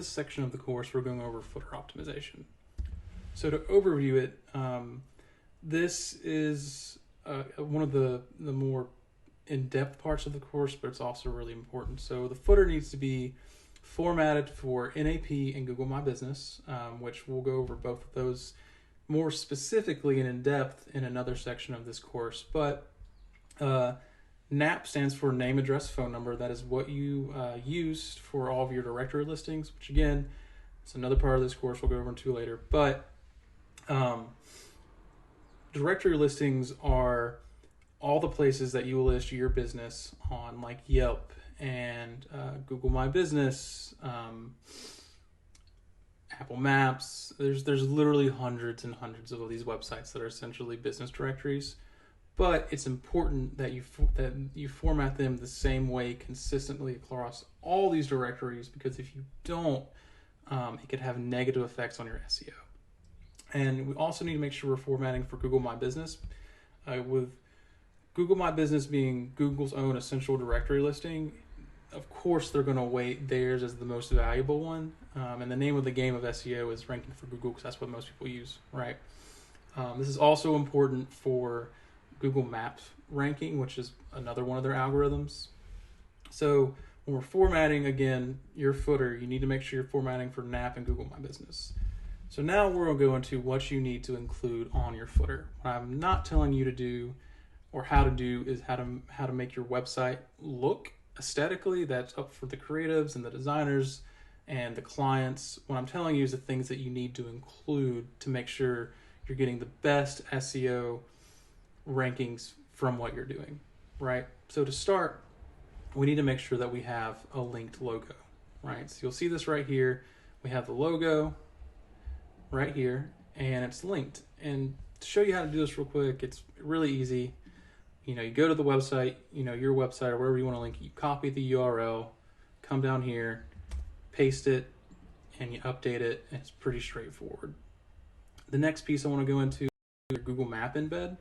this section of the course, we're going over footer optimization. So to overview it, this is one of the more in-depth parts of the course, but it's also really important. So the footer needs to be formatted for NAP and Google My Business, which we'll go over both of those more specifically and in depth in another section of this course. But NAP stands for name, address, phone number. That is what you use for all of your directory listings, which again, it's another part of this course we'll go over into later. But directory listings are all the places that you will list your business on, like Yelp and Google My Business, Apple Maps. There's literally hundreds and hundreds of these websites that are essentially business directories. But it's important that you format them the same way consistently across all these directories, because if you don't, it could have negative effects on your SEO. And we also need to make sure we're formatting for Google My Business, with Google My Business being Google's own essential directory listing. Of course, they're going to weight theirs as the most valuable one. And the name of the game of SEO is ranking for Google, because that's what most people use, right? This is also important for Google Maps ranking, which is another one of their algorithms. So when we're formatting, again, your footer, you need to make sure you're formatting for NAP and Google My Business. So now we're going to go into what you need to include on your footer. What I'm not telling you to do or how to do is how to make your website look aesthetically. That's up for the creatives and the designers and the clients. What I'm telling you is the things that you need to include to make sure you're getting the best SEO rankings from what you're doing, right? So to start, we need to make sure that we have a linked logo, right? So you'll see this right here. We have the logo right here, and it's linked. And to show you how to do this real quick, it's really easy. You go to the website, your website or wherever you want to link, you copy the URL, come down here, paste it, and you update it, and it's pretty straightforward. The next piece I want to go into is Google Map embed.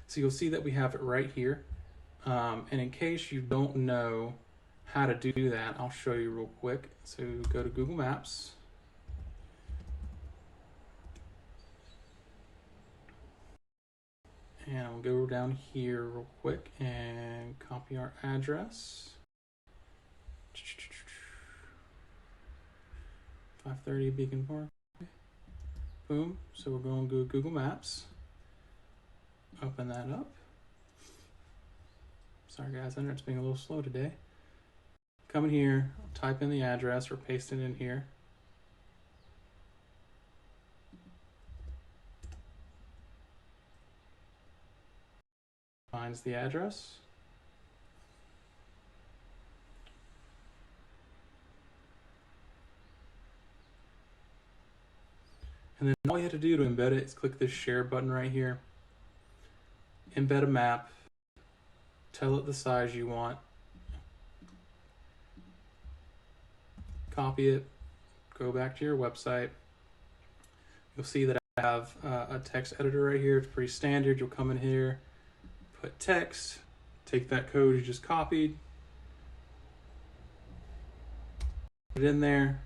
So you'll see that we have it right here. And in case you don't know how to do that, I'll show you real quick. So go to Google Maps. And I'll go down here real quick and copy our address. 530 Beacon Park. Boom. So we're going to go Google Maps. Open that up. Sorry guys, I know it's being a little slow today. Come in here, type in the address or paste it in here. Finds the address. And then all you have to do to embed it is click this share button right here. Embed a map. Tell it the size you want. Copy it. Go back to your website. You'll see that I have a text editor right here. It's pretty standard. You'll come in here, put text, take that code you just copied, put it in there,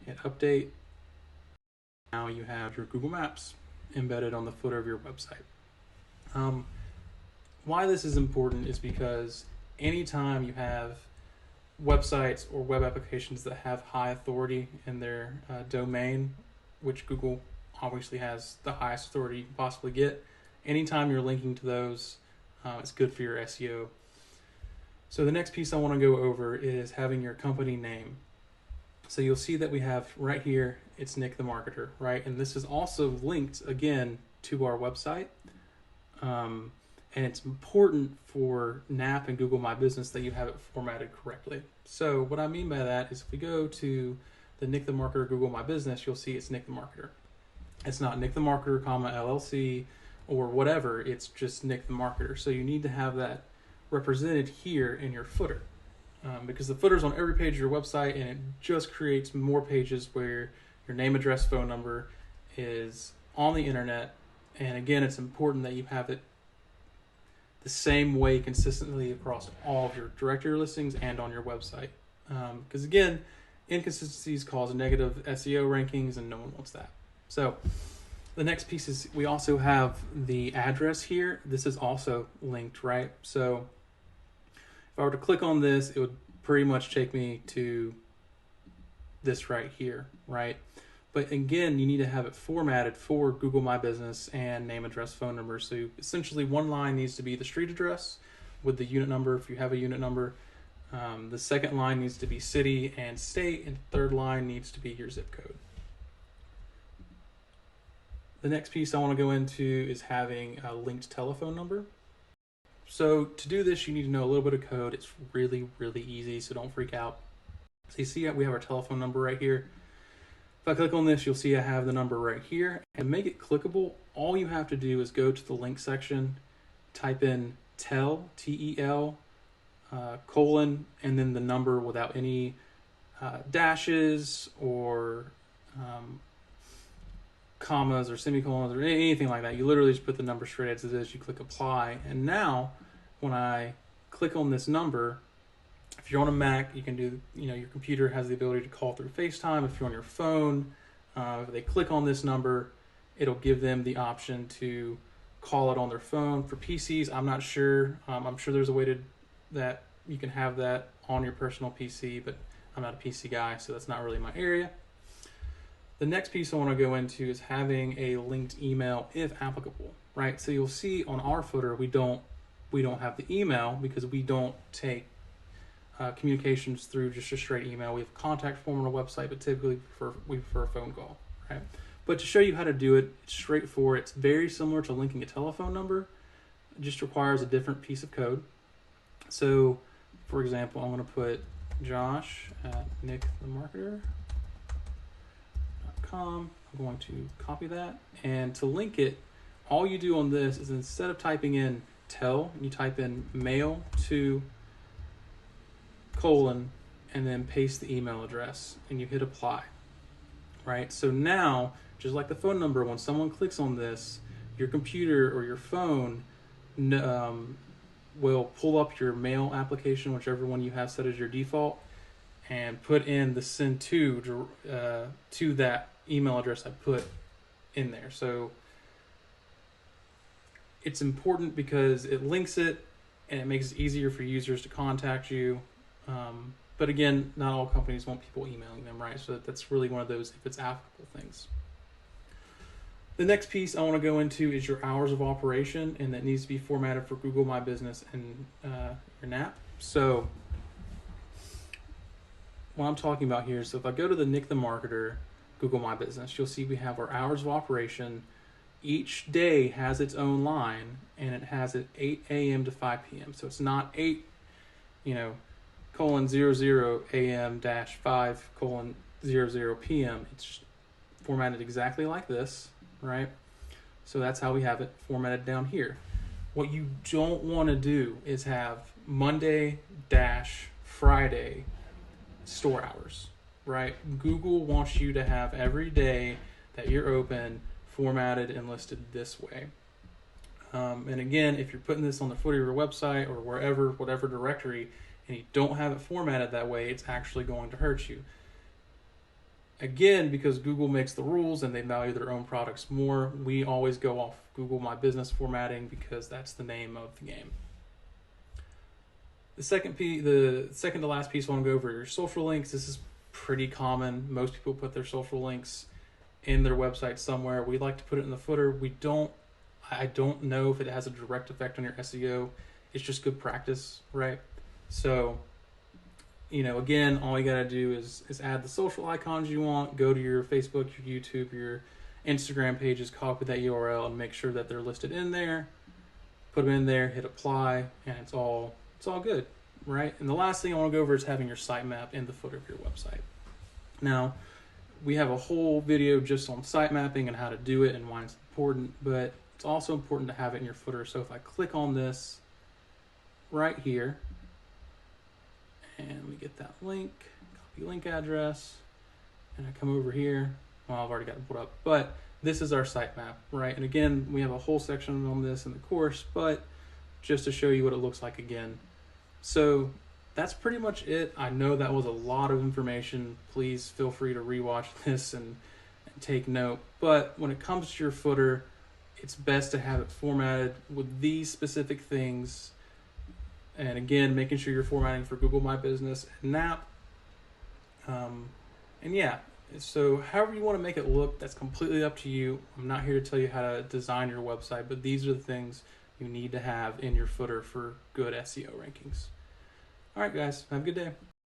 hit update. Now you have your Google Maps embedded on the footer of your website. Why this is important is because anytime you have websites or web applications that have high authority in their domain, which Google obviously has the highest authority you can possibly get, anytime you're linking to those, it's good for your SEO. So the next piece I want to go over is having your company name. So you'll see that we have right here, it's Nick the Marketer, right? And this is also linked again to our website. And it's important for NAP and Google My Business that you have it formatted correctly. So what I mean by that is if we go to the Nick the Marketer Google My Business, you'll see it's Nick the Marketer. It's not Nick the Marketer, LLC or whatever. It's just Nick the Marketer. So you need to have that represented here in your footer. Because the footer's on every page of your website, and it just creates more pages where your name, address, phone number is on the internet. And again, it's important that you have it the same way consistently across all of your directory listings and on your website. Because again, inconsistencies cause negative SEO rankings, and no one wants that. So the next piece is we also have the address here. This is also linked, right? So if I were to click on this, it would pretty much take me to this right here, right? But again, you need to have it formatted for Google My Business and name, address, phone number. So essentially one line needs to be the street address with the unit number if you have a unit number. The second line needs to be city and state, and the third line needs to be your zip code. The next piece I want to go into is having a linked telephone number. So to do this, you need to know a little bit of code. It's really, really easy, so don't freak out. So you see we have our telephone number right here. If I click on this, you'll see I have the number right here. And to make it clickable, all you have to do is go to the link section, type in tel, T-E-L, colon, and then the number without any dashes or commas or semicolons or anything like that. You literally just put the number straight as it is. You click apply, and now when I click on this number, if you're on a Mac, you can do, your computer has the ability to call through FaceTime. If you're on your phone, if they click on this number, it'll give them the option to call it on their phone. For PCs, I'm not sure. I'm sure there's a way that you can have that on your personal PC, but I'm not a PC guy, so that's not really my area. The next piece I want to go into is having a linked email if applicable, right? So you'll see on our footer, we don't have the email because we don't take communications through just a straight email. We have a contact form on a website, but typically we prefer a phone call, right? But to show you how to do it, it's straightforward. It's very similar to linking a telephone number. It just requires a different piece of code. So, for example, I'm going to put Josh at nickthemarketer.com. I'm going to copy that. And to link it, all you do on this is instead of typing in tel, you type in mail to colon and then paste the email address and you hit apply, right? So now, just like the phone number, when someone clicks on this, your computer or your phone will pull up your mail application, whichever one you have set as your default, and put in the send to that email address I put in there. So it's important because it links it and it makes it easier for users to contact you. But again, not all companies want people emailing them, right? So that's really one of those if it's applicable things. The next piece I want to go into is your hours of operation, and that needs to be formatted for Google My Business and your NAP. So what I'm talking about here, so if I go to the Nick the Marketer Google My Business, you'll see we have our hours of operation. Each day has its own line, and it has it 8 a.m. to 5 p.m. So it's not 8, colon 00 a.m. dash 5 colon 00 p.m. It's formatted exactly like this, right? So that's how we have it formatted down here. What you don't want to do is have Monday dash Friday store hours, right? Google wants you to have every day that you're open formatted and listed this way. And again, if you're putting this on the footer of your website or wherever, whatever directory, and you don't have it formatted that way, it's actually going to hurt you. Again, because Google makes the rules and they value their own products more, we always go off Google My Business formatting because that's the name of the game. The second to last piece I want to go over your social links. This is pretty common. Most people put their social links in their website somewhere. We like to put it in the footer. I don't know if it has a direct effect on your SEO. It's just good practice, right? So, again, all you got to do is add the social icons you want, go to your Facebook, your YouTube, your Instagram pages, copy that URL, and make sure that they're listed in there. Put them in there, hit apply, and it's all good, right? And the last thing I want to go over is having your sitemap in the footer of your website. Now, we have a whole video just on site mapping and how to do it and why it's important, but it's also important to have it in your footer. So if I click on this right here, and we get that link, copy link address, and I come over here. Well, I've already got it pulled up, but this is our sitemap, right? And again, we have a whole section on this in the course, but just to show you what it looks like again. So that's pretty much it. I know that was a lot of information. Please feel free to rewatch this and take note. But when it comes to your footer, it's best to have it formatted with these specific things. And again, making sure you're formatting for Google My Business and NAP. And yeah, so however you want to make it look, that's completely up to you. I'm not here to tell you how to design your website, but these are the things you need to have in your footer for good SEO rankings. All right, guys, have a good day.